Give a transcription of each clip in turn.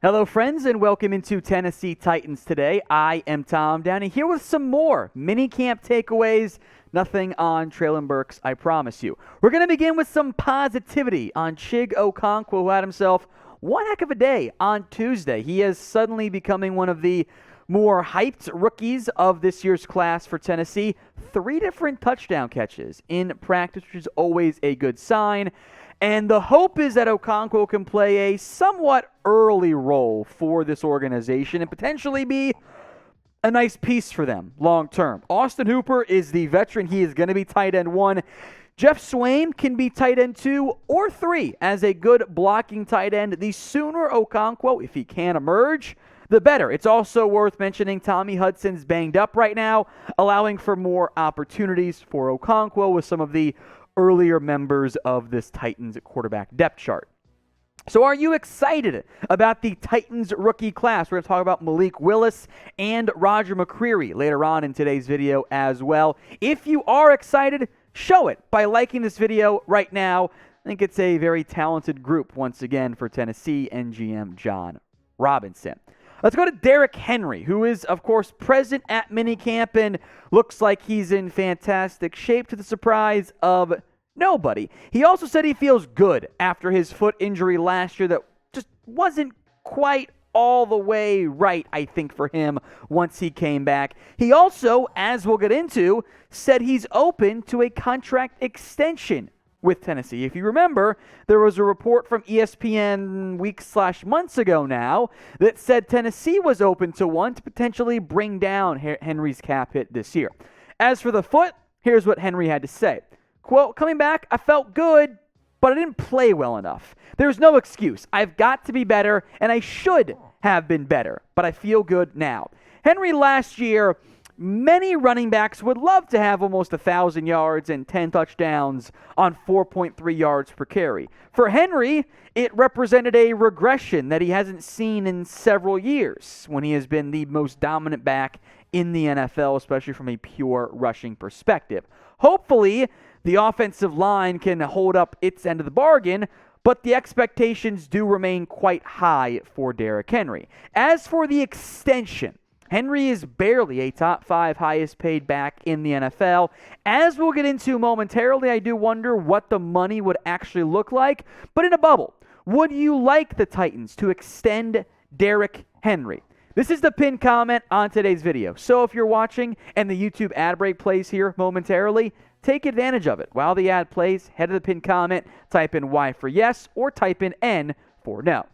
Hello, friends, and welcome into Tennessee Titans today. I am Tom Downey here with some more minicamp takeaways. Nothing on Traylon Burks, I promise you. We're going to begin with some positivity on Chig Okonwko, who had himself one heck of a day on Tuesday. He is suddenly becoming one of the more hyped rookies of this year's class for Tennessee. 3 different touchdown catches in practice, which is always a good sign. And the hope is that Okonwko can play a somewhat early role for this organization and potentially be a nice piece for them long term. Austin Hooper is the veteran. He is going to be tight end 1. Jeff Swain can be tight end 2 or 3 as a good blocking tight end. The sooner Okonwko, if he can emerge, the better. It's also worth mentioning Tommy Hudson's banged up right now, allowing for more opportunities for Okonwko with some of the earlier members of this Titans quarterback depth chart. So are you excited about the Titans rookie class? We're going to talk about Malik Willis and Roger McCreary later on in today's video as well. If you are excited, show it by liking this video right now. I think it's a very talented group once again for Tennessee and GM John Robinson. Let's go to Derrick Henry, who is, of course, present at minicamp and looks like he's in fantastic shape to the surprise of nobody. He also said he feels good after his foot injury last year that just wasn't quite all the way right, I think, for him once he came back. He also, as we'll get into, said he's open to a contract extension with Tennessee. If you remember, there was a report from ESPN weeks/months ago now that said Tennessee was open to one to potentially bring down Henry's cap hit this year. As for the foot, here's what Henry had to say. Quote, "Coming back, I felt good, but I didn't play well enough. There's no excuse. I've got to be better, and I should have been better, but I feel good now." Henry last year, many running backs would love to have almost 1,000 yards and 10 touchdowns on 4.3 yards per carry. For Henry, it represented a regression that he hasn't seen in several years when he has been the most dominant back in the NFL, especially from a pure rushing perspective. Hopefully, the offensive line can hold up its end of the bargain, but the expectations do remain quite high for Derrick Henry. As for the extension, Henry is barely a top 5 highest paid back in the NFL. As we'll get into momentarily, I do wonder what the money would actually look like. But in a bubble, would you like the Titans to extend Derrick Henry? This is the pinned comment on today's video. So if you're watching and the YouTube ad break plays here momentarily, take advantage of it. While the ad plays, head to the pinned comment, type in Y for yes, or type in N for no.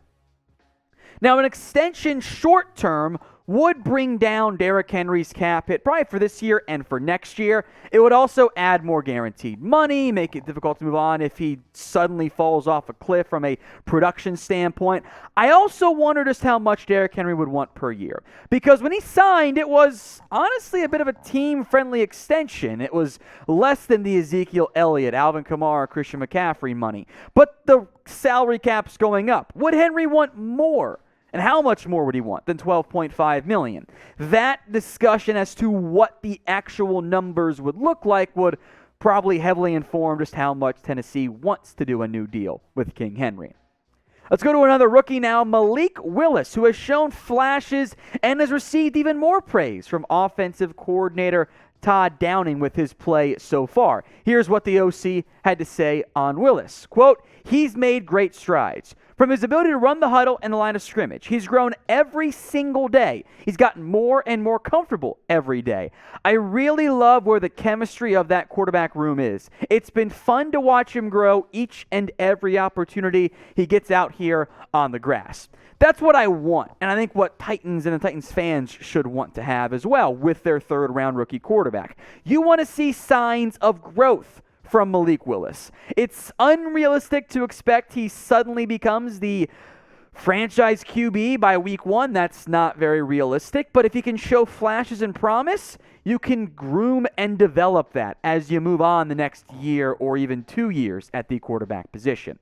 Now, an extension short term would bring down Derrick Henry's cap hit probably for this year and for next year. It would also add more guaranteed money, make it difficult to move on if he suddenly falls off a cliff from a production standpoint. I also wonder just how much Derrick Henry would want per year, because when he signed, it was honestly a bit of a team-friendly extension. It was less than the Ezekiel Elliott, Alvin Kamara, Christian McCaffrey money, but the salary cap's going up. Would Henry want more? And how much more would he want than $12.5 million? That discussion as to what the actual numbers would look like would probably heavily inform just how much Tennessee wants to do a new deal with King Henry. Let's go to another rookie now, Malik Willis, who has shown flashes and has received even more praise from offensive coordinator Todd Downing with his play so far. Here's what the OC had to say on Willis. Quote, "He's made great strides. From his ability to run the huddle and the line of scrimmage, he's grown every single day. He's gotten more and more comfortable every day. I really love where the chemistry of that quarterback room is. It's been fun to watch him grow each and every opportunity he gets out here on the grass." That's what I want, and I think what Titans and the Titans fans should want to have as well with their third-round rookie quarterback. You want to see signs of growth from Malik Willis. It's unrealistic to expect he suddenly becomes the franchise QB by week 1. That's not very realistic, but if he can show flashes and promise, you can groom and develop that as you move on the next year or even 2 years at the quarterback position.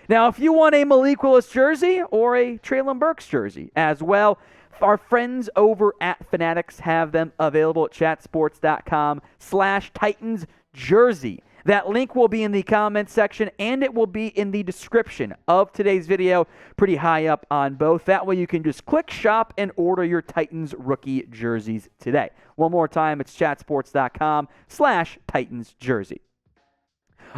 Now, if you want a Malik Willis jersey or a Traylon Burks jersey as well, our friends over at Fanatics have them available at chatsports.com/Titans jersey. That link will be in the comments section, and it will be in the description of today's video, pretty high up on both. That way you can just click shop and order your Titans rookie jerseys today. One more time, it's chatsports.com/Titans jersey.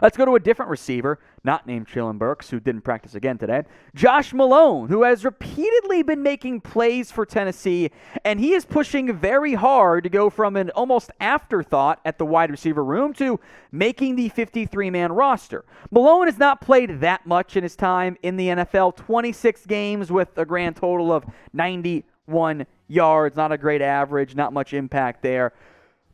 Let's go to a different receiver, not named Treylon Burks, who didn't practice again today. Josh Malone, who has repeatedly been making plays for Tennessee, and he is pushing very hard to go from an almost afterthought at the wide receiver room to making the 53-man roster. Malone has not played that much in his time in the NFL, 26 games with a grand total of 91 yards, not a great average, not much impact there.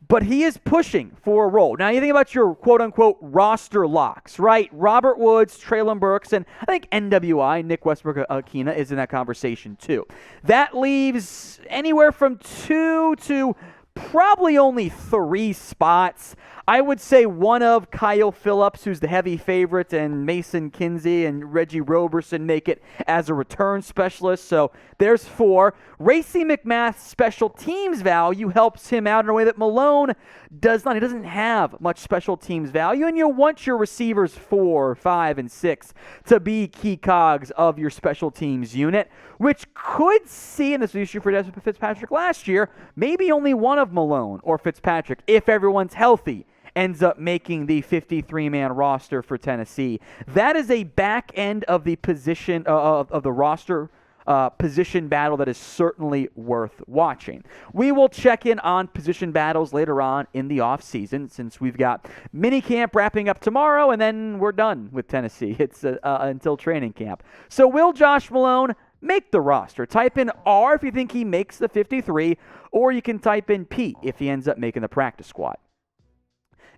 But he is pushing for a role. Now, you think about your quote-unquote roster locks, right? Robert Woods, Treylon Burks, and I think NWI, Nick Westbrook-Akina, is in that conversation too. That leaves anywhere from 2 to probably only 3 spots. I would say one of Kyle Phillips, who's the heavy favorite, and Mason Kinsey and Reggie Roberson make it as a return specialist. So there's 4. Racey McMath's special teams value helps him out in a way that Malone does not. He doesn't have much special teams value, and you'll want your receivers 4, 5, and 6 to be key cogs of your special teams unit, which could see, and this was the issue for Desmond Fitzpatrick last year, maybe only one of Malone or Fitzpatrick, if everyone's healthy, ends up making the 53-man roster for Tennessee. That is a back end of the position of the roster position battle that is certainly worth watching. We will check in on position battles later on in the offseason, since we've got minicamp wrapping up tomorrow, and then we're done with Tennessee. It's until training camp. So will Josh Malone make the roster? Type in R if you think he makes the 53, or you can type in P if he ends up making the practice squad.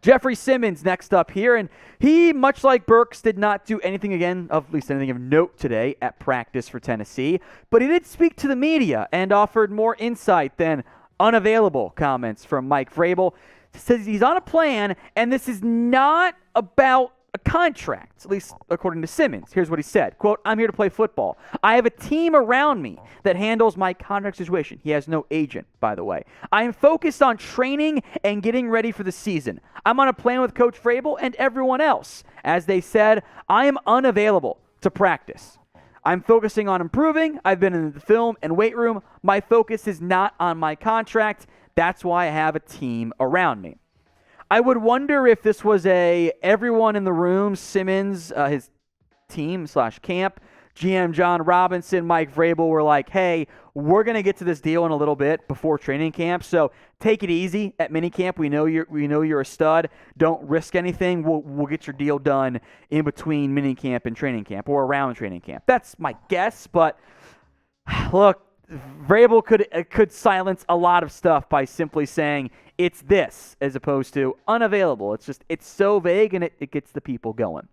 Jeffery Simmons next up here, and he, much like Burks, did not do anything again, of at least anything of note today at practice for Tennessee, but he did speak to the media and offered more insight than unavailable comments from Mike Vrabel. Says he's on a plan, and this is not about a contract, at least according to Simmons. Here's what he said, quote, "I'm here to play football. I have a team around me that handles my contract situation." He has no agent, by the way. "I am focused on training and getting ready for the season. I'm on a plan with Coach Vrabel and everyone else. As they said, I am unavailable to practice. I'm focusing on improving. I've been in the film and weight room. My focus is not on my contract. That's why I have a team around me." I would wonder if this was everyone in the room, Simmons, his team / camp, GM John Robinson, Mike Vrabel were like, hey, we're going to get to this deal in a little bit before training camp, so take it easy at minicamp. We know you're a stud. Don't risk anything. We'll get your deal done in between minicamp and training camp, or around training camp. That's my guess, but look, Vrabel could silence a lot of stuff by simply saying it's this as opposed to unavailable. It's so vague, and it gets the people going.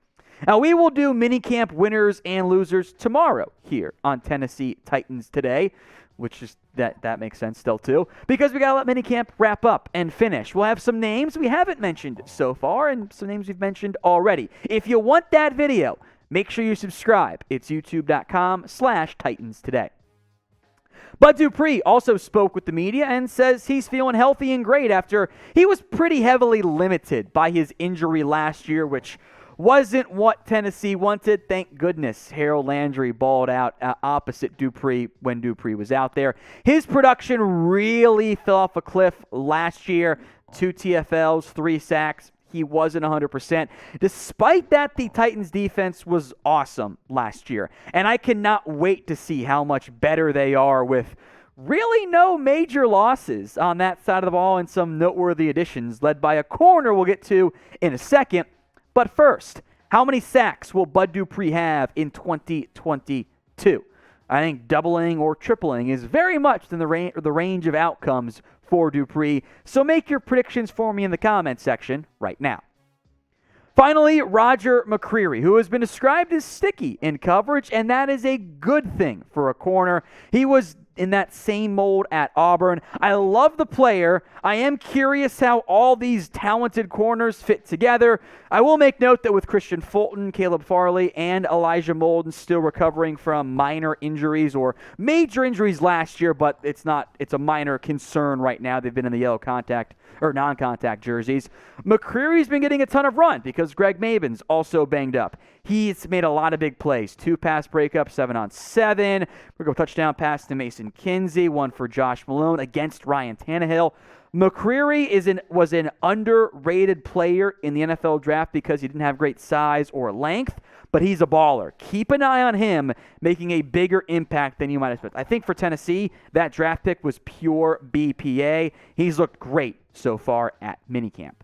Now, we will do minicamp winners and losers tomorrow here on Tennessee Titans Today, which is that makes sense still too, because we got to let minicamp wrap up and finish. We'll have some names we haven't mentioned so far and some names we've mentioned already. If you want that video, make sure you subscribe. It's youtube.com/Titans Today. But Dupree also spoke with the media and says he's feeling healthy and great after he was pretty heavily limited by his injury last year, which wasn't what Tennessee wanted. Thank goodness Harold Landry balled out opposite Dupree when Dupree was out there. His production really fell off a cliff last year. 2 TFLs, 3 sacks. He wasn't 100%. Despite that, the Titans defense was awesome last year, and I cannot wait to see how much better they are with really no major losses on that side of the ball and some noteworthy additions led by a corner we'll get to in a second. But first, how many sacks will Bud Dupree have in 2022? I think doubling or tripling is very much in the range of outcomes for Dupree, so make your predictions for me in the comments section right now. Finally, Roger McCreary, who has been described as sticky in coverage, and that is a good thing for a corner. He was in that same mold at Auburn. I love the player. I am curious how all these talented corners fit together. I will make note that with Christian Fulton, Caleb Farley, and Elijah Molden still recovering from minor injuries or major injuries last year, but it's a minor concern right now. They've been in the yellow contact or non-contact jerseys. McCreary's been getting a ton of run because Greg Maben's also banged up. He's made a lot of big plays. 2 pass breakups, 7-on-7. We go touchdown pass to Mason Kinsey, 1 for Josh Malone against Ryan Tannehill. McCreary was an underrated player in the NFL draft because he didn't have great size or length, but he's a baller. Keep an eye on him making a bigger impact than you might expect. I think for Tennessee, that draft pick was pure BPA. He's looked great so far at minicamp.